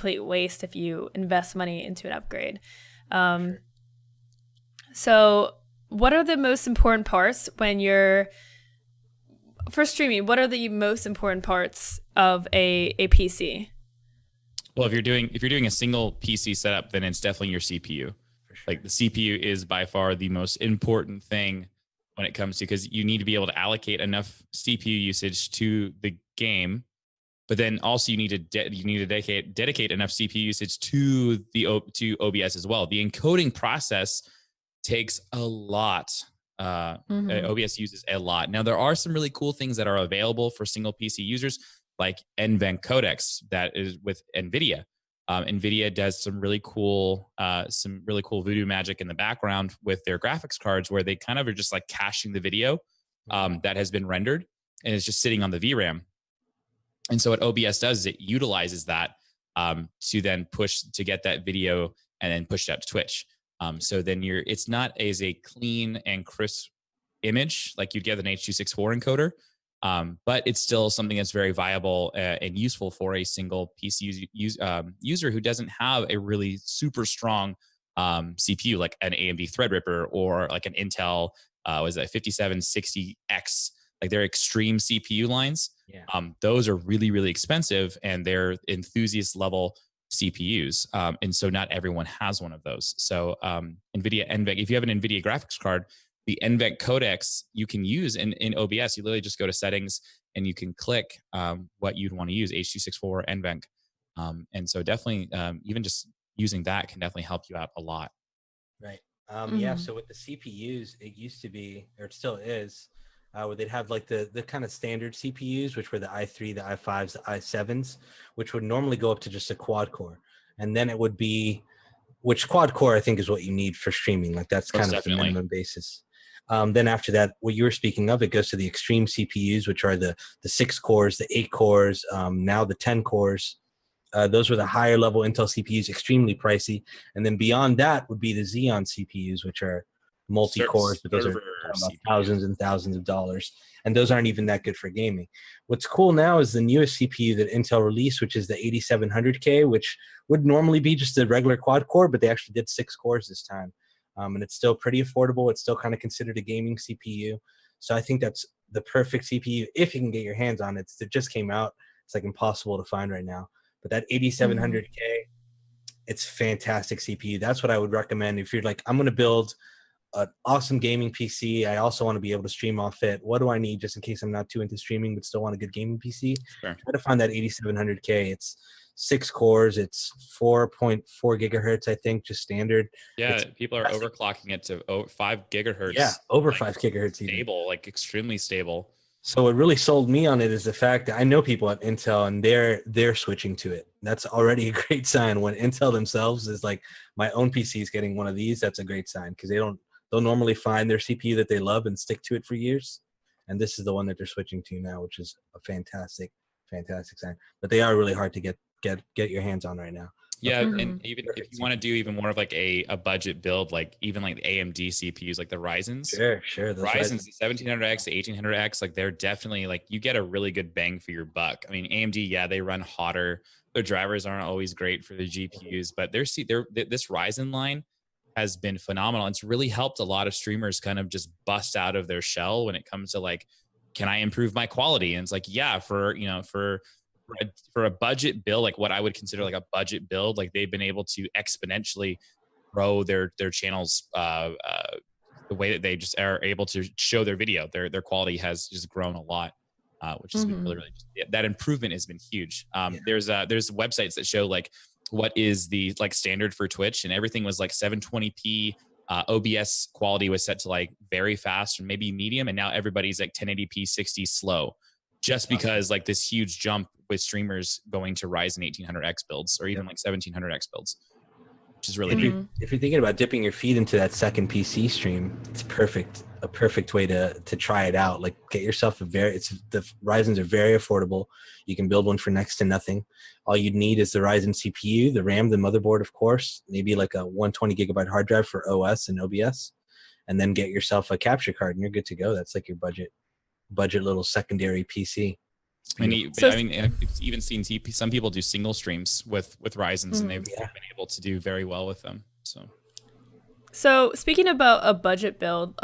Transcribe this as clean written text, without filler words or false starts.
complete waste if you invest money into an upgrade. Sure. So what are the most important parts when you're for streaming? What are the most important parts of a PC? Well, if you're doing a single PC setup, then it's definitely your CPU. For sure. Like the CPU is by far the most important thing when it comes to, because you need to be able to allocate enough CPU usage to the game, but then also you need to dedicate enough CPU usage to to OBS as well. The encoding process takes a lot. Mm-hmm. OBS uses a lot. Now there are some really cool things that are available for single PC users, like NVENC codecs that is with NVIDIA. NVIDIA does some really cool voodoo magic in the background with their graphics cards, where they kind of are just like caching the video that has been rendered, and it's just sitting on the VRAM. And so what OBS does is it utilizes that to then push to get that video and then push it out to Twitch. So then it's not as a clean and crisp image like you'd get an H.264 encoder, but it's still something that's very viable and useful for a single PC user who doesn't have a really super strong CPU like an AMD Threadripper or like an Intel was that 5760X. Like their extreme CPU lines, Yeah. those are really, really expensive, and they're enthusiast level CPUs. And so not everyone has one of those. So NVIDIA NVENC, if you have an NVIDIA graphics card, the NVENC codecs you can use in OBS. You literally just go to settings and you can click what you'd want to use, H.264 NVENC. And so definitely even just using that can definitely help you out a lot. Right. Mm-hmm. Yeah. So with the CPUs, it used to be, or it still is, where they'd have like the kind of standard CPUs, which were the i3, the i5s, the i7s, which would normally go up to just a quad core. And then it would be, which quad core I think is what you need for streaming. Like that's kind of the minimum basis. Then after that, what you were speaking of, it goes to the extreme CPUs, which are the 6 cores, the 8 cores, now the 10 cores. Those were the higher level Intel CPUs, extremely pricey. And then beyond that would be the Xeon CPUs, which are multi-cores, but those are about thousands and thousands of dollars. And those aren't even that good for gaming. What's cool now is the newest CPU that Intel released, which is the 8700K, which would normally be just a regular quad core, but they actually did 6 cores this time. And it's still pretty affordable. It's still kind of considered a gaming CPU. So I think that's the perfect CPU if you can get your hands on it. It just came out. It's like impossible to find right now. But that 8700K, it's fantastic CPU. That's what I would recommend if you're like, I'm going to build an awesome gaming PC. I also want to be able to stream off it. What do I need just in case I'm not too into streaming but still want a good gaming PC? Sure. Try to find that 8700K. It's 6 cores. It's 4.4 gigahertz, I think, just standard. Yeah, people are overclocking it to 5 gigahertz. Yeah, over 5 gigahertz. Stable, even. like extremely stable. So what really sold me on it is the fact that I know people at Intel and they're switching to it. That's already a great sign. When Intel themselves is like, my own PC is getting one of these, that's a great sign, because they'll normally find their CPU that they love and stick to it for years. And this is the one that they're switching to now, which is a fantastic sign. But they are really hard to get your hands on right now. Yeah, and even if you want to do even more of like a budget build, like even like the AMD CPUs, like the Ryzen's. Sure. Ryzen's, the 1700X, the 1800X, like they're definitely like, you get a really good bang for your buck. I mean, AMD, yeah, they run hotter. Their drivers aren't always great for the GPUs, but this Ryzen line has been phenomenal. It's really helped a lot of streamers kind of just bust out of their shell when it comes to like, can I improve my quality? And it's like, yeah, for a budget build, like what I would consider like a budget build, like they've been able to exponentially grow their channels, the way that they just are able to show their video. Their quality has just grown a lot, which has been really, that improvement has been huge. There's websites that show like what is the like standard for Twitch, and everything was like 720p. OBS quality was set to like very fast or maybe medium, and now everybody's like 1080p 60 slow, just because like this huge jump with streamers going to Ryzen 1800X builds or even like 1700X builds, which is really neat. If you're thinking about dipping your feet into that second PC stream, it's a perfect way to try it out. Like get yourself the Ryzen's are very affordable. You can build one for next to nothing. All you'd need is the Ryzen CPU, the RAM, the motherboard, of course, maybe like a 120 gigabyte hard drive for OS and OBS, and then get yourself a capture card and you're good to go. That's like your budget little secondary PC. I mean, So- I've even seen some people do single streams with Ryzen's, and they've been able to do very well with them. So So speaking about a budget build,